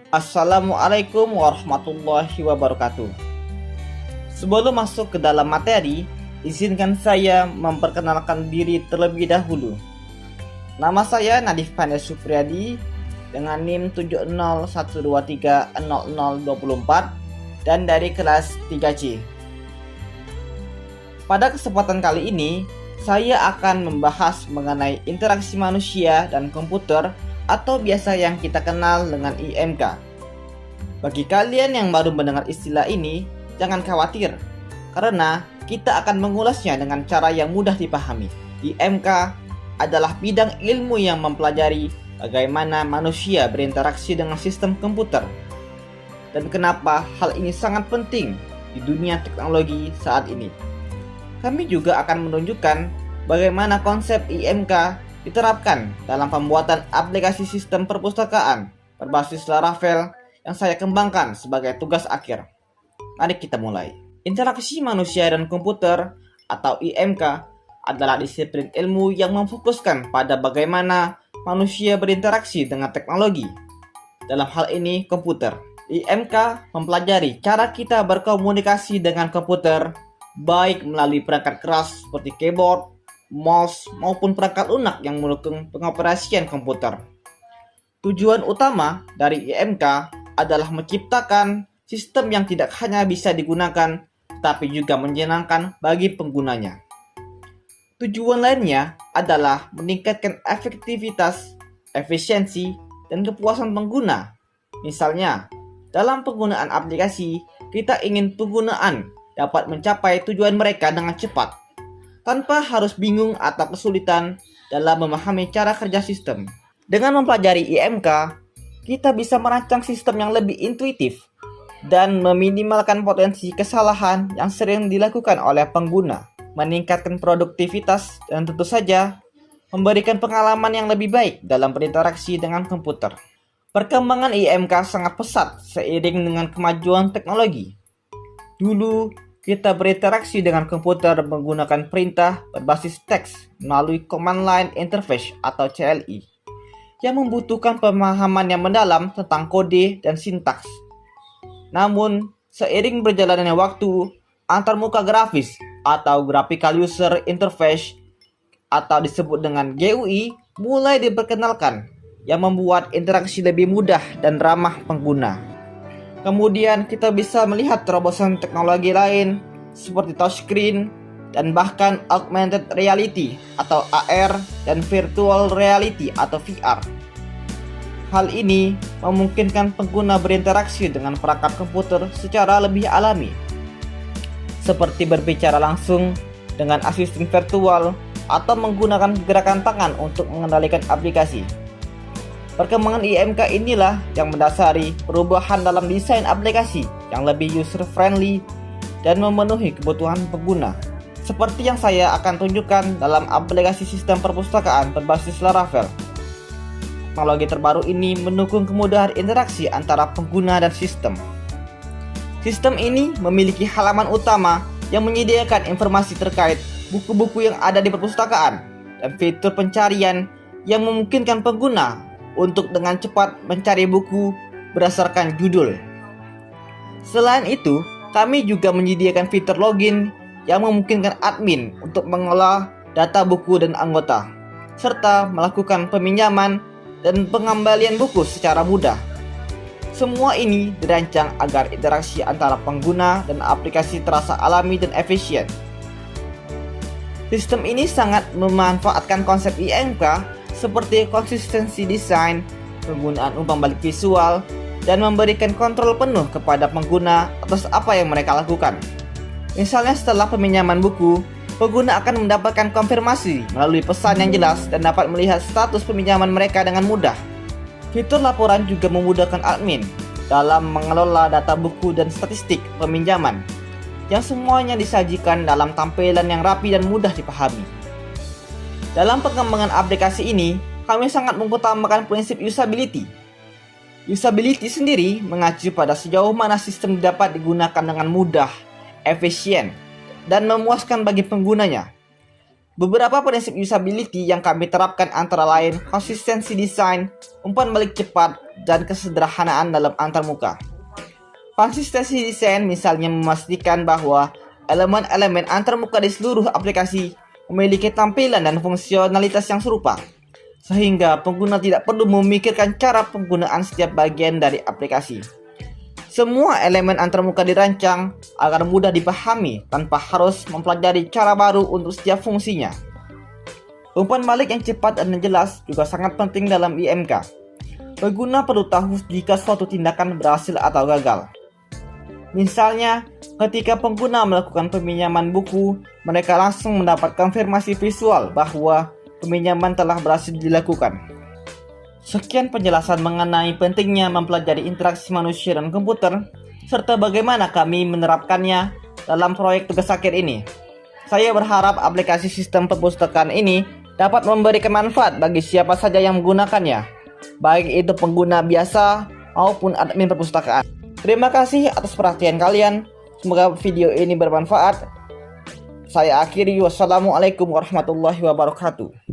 Assalamualaikum warahmatullahi wabarakatuh. Sebelum masuk ke dalam materi, izinkan saya memperkenalkan diri terlebih dahulu. Nama saya Nadif Pandey Supriyadi dengan NIM 701230024 dan dari kelas 3C. Pada kesempatan kali ini, saya akan membahas mengenai interaksi manusia dan komputer atau biasa yang kita kenal dengan IMK. Bagi kalian yang baru mendengar istilah ini, jangan khawatir, karena kita akan mengulasnya dengan cara yang mudah dipahami. IMK adalah bidang ilmu yang mempelajari bagaimana manusia berinteraksi dengan sistem komputer dan kenapa hal ini sangat penting di dunia teknologi saat ini. Kami juga akan menunjukkan bagaimana konsep IMK diterapkan dalam pembuatan aplikasi sistem perpustakaan berbasis Laravel yang saya kembangkan sebagai tugas akhir. Mari kita mulai. Interaksi manusia dan komputer atau IMK adalah disiplin ilmu yang memfokuskan pada bagaimana manusia berinteraksi dengan teknologi. Dalam hal ini komputer. IMK mempelajari cara kita berkomunikasi dengan komputer, baik melalui perangkat keras seperti keyboard, mouse, maupun perangkat lunak yang mendukung pengoperasian komputer. Tujuan utama dari IMK adalah menciptakan sistem yang tidak hanya bisa digunakan, tetapi juga menyenangkan bagi penggunanya. Tujuan lainnya adalah meningkatkan efektivitas, efisiensi, dan kepuasan pengguna. Misalnya, dalam penggunaan aplikasi, kita ingin penggunaan dapat mencapai tujuan mereka dengan cepat, tanpa harus bingung atau kesulitan dalam memahami cara kerja sistem. Dengan mempelajari IMK, kita bisa merancang sistem yang lebih intuitif dan meminimalkan potensi kesalahan yang sering dilakukan oleh pengguna, meningkatkan produktivitas, dan tentu saja memberikan pengalaman yang lebih baik dalam berinteraksi dengan komputer. Perkembangan IMK sangat pesat seiring dengan kemajuan teknologi. Dulu, kita berinteraksi dengan komputer menggunakan perintah berbasis teks melalui Command Line Interface atau CLI, yang membutuhkan pemahaman yang mendalam tentang kode dan sintaks. Namun, seiring berjalannya waktu, antarmuka grafis atau Graphical User Interface atau disebut dengan GUI mulai diperkenalkan, yang membuat interaksi lebih mudah dan ramah pengguna. Kemudian kita bisa melihat terobosan teknologi lain seperti touchscreen dan bahkan augmented reality atau AR dan virtual reality atau VR. Hal ini memungkinkan pengguna berinteraksi dengan perangkat komputer secara lebih alami, seperti berbicara langsung dengan asisten virtual atau menggunakan gerakan tangan untuk mengendalikan aplikasi. Perkembangan IMK inilah yang mendasari perubahan dalam desain aplikasi yang lebih user-friendly dan memenuhi kebutuhan pengguna. Seperti yang saya akan tunjukkan dalam aplikasi sistem perpustakaan berbasis Laravel. Teknologi terbaru ini mendukung kemudahan interaksi antara pengguna dan sistem. Sistem ini memiliki halaman utama yang menyediakan informasi terkait buku-buku yang ada di perpustakaan dan fitur pencarian yang memungkinkan pengguna untuk dengan cepat mencari buku berdasarkan judul. Selain itu, kami juga menyediakan fitur login yang memungkinkan admin untuk mengolah data buku dan anggota, serta melakukan peminjaman dan pengembalian buku secara mudah. Semua ini dirancang agar interaksi antara pengguna dan aplikasi terasa alami dan efisien. Sistem ini sangat memanfaatkan konsep IMK seperti konsistensi desain, penggunaan umpan balik visual, dan memberikan kontrol penuh kepada pengguna atas apa yang mereka lakukan. Misalnya setelah peminjaman buku, pengguna akan mendapatkan konfirmasi melalui pesan yang jelas dan dapat melihat status peminjaman mereka dengan mudah. Fitur laporan juga memudahkan admin dalam mengelola data buku dan statistik peminjaman, yang semuanya disajikan dalam tampilan yang rapi dan mudah dipahami. Dalam pengembangan aplikasi ini, kami sangat mengutamakan prinsip usability. Usability sendiri mengacu pada sejauh mana sistem dapat digunakan dengan mudah, efisien, dan memuaskan bagi penggunanya. Beberapa prinsip usability yang kami terapkan antara lain konsistensi desain, umpan balik cepat, dan kesederhanaan dalam antarmuka. Konsistensi desain misalnya memastikan bahwa elemen-elemen antarmuka di seluruh aplikasi memiliki tampilan dan fungsionalitas yang serupa, sehingga pengguna tidak perlu memikirkan cara penggunaan setiap bagian dari aplikasi. Semua elemen antarmuka dirancang agar mudah dipahami tanpa harus mempelajari cara baru untuk setiap fungsinya. Umpan balik yang cepat dan jelas juga sangat penting dalam IMK. Pengguna perlu tahu jika suatu tindakan berhasil atau gagal. Misalnya, ketika pengguna melakukan peminjaman buku, mereka langsung mendapat konfirmasi visual bahwa peminjaman telah berhasil dilakukan. Sekian penjelasan mengenai pentingnya mempelajari interaksi manusia dan komputer, serta bagaimana kami menerapkannya dalam proyek tugas akhir ini. Saya berharap aplikasi sistem perpustakaan ini dapat memberikan manfaat bagi siapa saja yang menggunakannya, baik itu pengguna biasa maupun admin perpustakaan. Terima kasih atas perhatian kalian. Semoga video ini bermanfaat. Saya akhiri, wassalamualaikum warahmatullahi wabarakatuh.